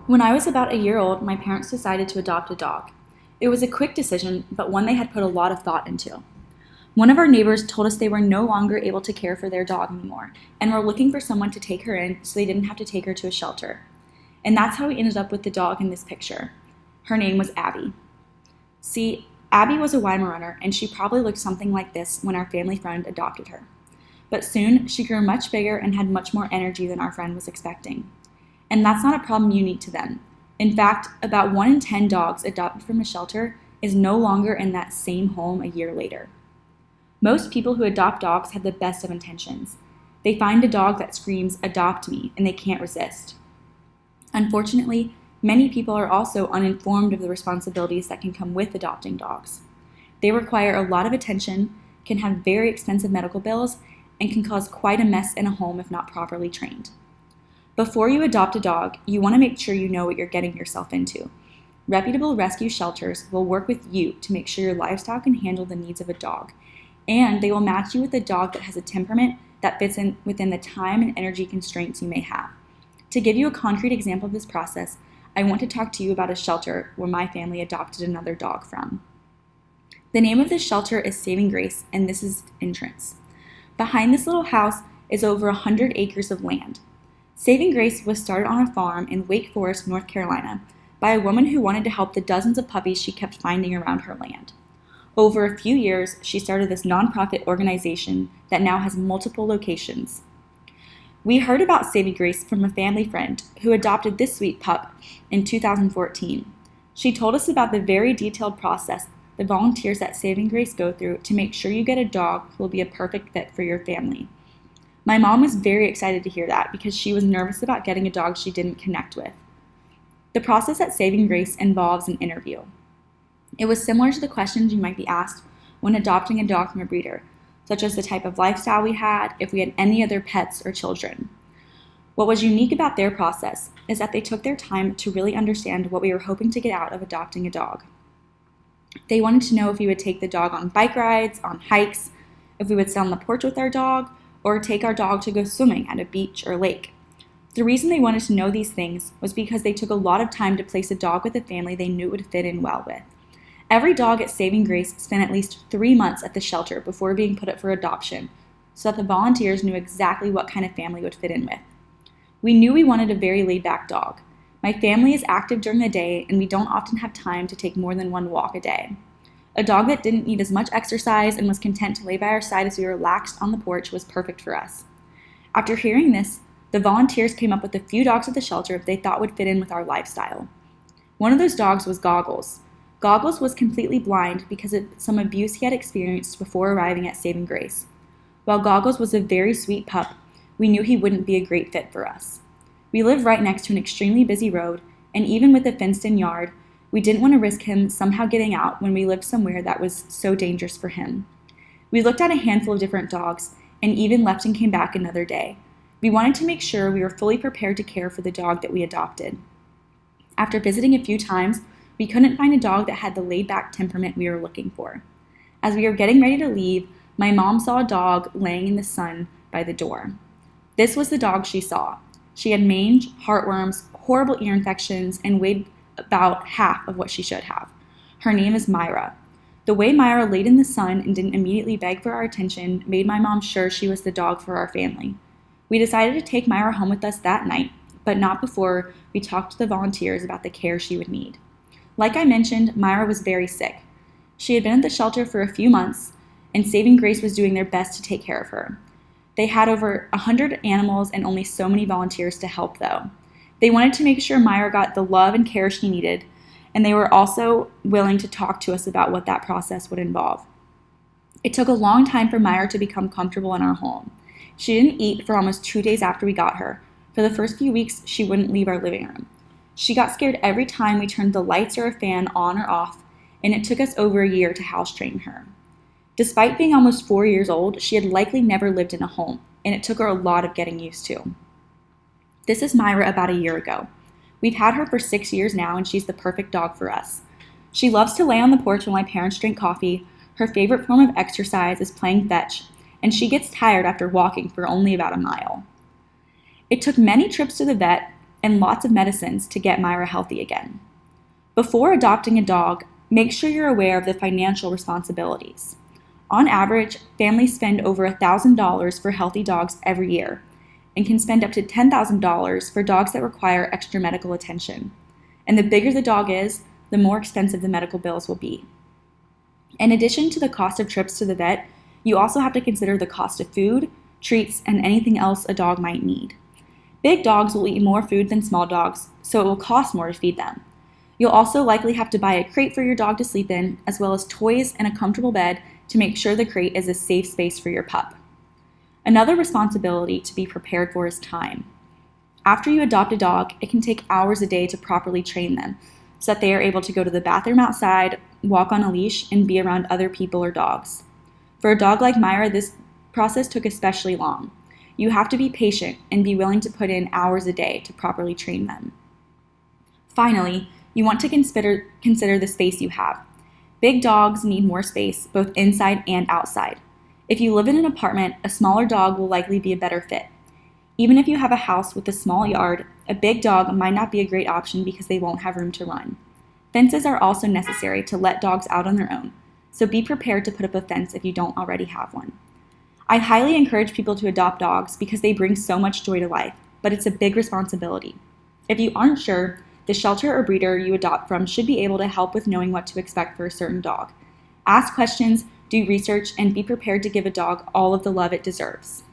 When I was about a year old, my parents decided to adopt a dog. It was a quick decision, but one they had put a lot of thought into. One of our neighbors told us they were no longer able to care for their dog anymore and were looking for someone to take her in so they didn't have to take her to a shelter. And that's how we ended up with the dog in this picture. Her name was Abby. See, Abby was a Weimaraner, and she probably looked something like this when our family friend adopted her. But soon, she grew much bigger and had much more energy than our friend was expecting. And that's not a problem unique to them. In fact, about 1 in 10 dogs adopted from a shelter is no longer in that same home a year later. Most people who adopt dogs have the best of intentions. They find a dog that screams, "Adopt me," and they can't resist. Unfortunately, many people are also uninformed of the responsibilities that can come with adopting dogs. They require a lot of attention, can have very expensive medical bills, and can cause quite a mess in a home if not properly trained. Before you adopt a dog, you want to make sure you know what you're getting yourself into. Reputable rescue shelters will work with you to make sure your lifestyle can handle the needs of a dog, and they will match you with a dog that has a temperament that fits in within the time and energy constraints you may have. To give you a concrete example of this process, I want to talk to you about a shelter where my family adopted another dog from. The name of this shelter is Saving Grace, and this is the entrance. Behind this little house is over 100 acres of land. Saving Grace was started on a farm in Wake Forest, North Carolina, by a woman who wanted to help the dozens of puppies she kept finding around her land. Over a few years, she started this nonprofit organization that now has multiple locations. We heard about Saving Grace from a family friend who adopted this sweet pup in 2014. She told us about the very detailed process the volunteers at Saving Grace go through to make sure you get a dog who will be a perfect fit for your family. My mom was very excited to hear that because she was nervous about getting a dog she didn't connect with. The process at Saving Grace involves an interview. It was similar to the questions you might be asked when adopting a dog from a breeder, such as the type of lifestyle we had, if we had any other pets or children. What was unique about their process is that they took their time to really understand what we were hoping to get out of adopting a dog. They wanted to know if we would take the dog on bike rides, on hikes, if we would sit on the porch with our dog, or take our dog to go swimming at a beach or lake. The reason they wanted to know these things was because they took a lot of time to place a dog with a family they knew it would fit in well with. Every dog at Saving Grace spent at least 3 months at the shelter before being put up for adoption, so that the volunteers knew exactly what kind of family would fit in with. We knew we wanted a very laid-back dog. My family is active during the day, and we don't often have time to take more than one walk a day. A dog that didn't need as much exercise and was content to lay by our side as we relaxed on the porch was perfect for us. After hearing this, the volunteers came up with a few dogs at the shelter they thought would fit in with our lifestyle. One of those dogs was Goggles. Goggles was completely blind because of some abuse he had experienced before arriving at Saving Grace. While Goggles was a very sweet pup, we knew he wouldn't be a great fit for us. We live right next to an extremely busy road, and even with a fenced-in yard, we didn't want to risk him somehow getting out when we lived somewhere that was so dangerous for him. We looked at a handful of different dogs and even left and came back another day. We wanted to make sure we were fully prepared to care for the dog that we adopted. After visiting a few times, we couldn't find a dog that had the laid-back temperament we were looking for. As we were getting ready to leave, my mom saw a dog laying in the sun by the door. This was the dog she saw. She had mange, heartworms, horrible ear infections, and weighed about half of what she should have. Her name is Myra. The way Myra laid in the sun and didn't immediately beg for our attention made my mom sure she was the dog for our family. We decided to take Myra home with us that night, but not before we talked to the volunteers about the care she would need. Like I mentioned, Myra was very sick. She had been at the shelter for a few months, and Saving Grace was doing their best to take care of her. They had over 100 animals and only so many volunteers to help, though. They wanted to make sure Myra got the love and care she needed, and they were also willing to talk to us about what that process would involve. It took a long time for Myra to become comfortable in our home. She didn't eat for almost 2 days after we got her. For the first few weeks, she wouldn't leave our living room. She got scared every time we turned the lights or a fan on or off, and it took us over a year to house train her. Despite being almost 4 years old, she had likely never lived in a home, and it took her a lot of getting used to. This is Myra about a year ago. We've had her for 6 years now, and she's the perfect dog for us. She loves to lay on the porch while my parents drink coffee. Her favorite form of exercise is playing fetch, and she gets tired after walking for only about a mile. It took many trips to the vet, and lots of medicines to get Myra healthy again. Before adopting a dog, make sure you're aware of the financial responsibilities. On average, families spend over $1,000 for healthy dogs every year and can spend up to $10,000 for dogs that require extra medical attention. And the bigger the dog is, the more expensive the medical bills will be. In addition to the cost of trips to the vet, you also have to consider the cost of food, treats, and anything else a dog might need. Big dogs will eat more food than small dogs, so it will cost more to feed them. You'll also likely have to buy a crate for your dog to sleep in, as well as toys and a comfortable bed to make sure the crate is a safe space for your pup. Another responsibility to be prepared for is time. After you adopt a dog, it can take hours a day to properly train them, so that they are able to go to the bathroom outside, walk on a leash, and be around other people or dogs. For a dog like Myra, this process took especially long. You have to be patient and be willing to put in hours a day to properly train them. Finally, you want to consider the space you have. Big dogs need more space, both inside and outside. If you live in an apartment, a smaller dog will likely be a better fit. Even if you have a house with a small yard, a big dog might not be a great option because they won't have room to run. Fences are also necessary to let dogs out on their own, so be prepared to put up a fence if you don't already have one. I highly encourage people to adopt dogs because they bring so much joy to life, but it's a big responsibility. If you aren't sure, the shelter or breeder you adopt from should be able to help with knowing what to expect for a certain dog. Ask questions, do research, and be prepared to give a dog all of the love it deserves.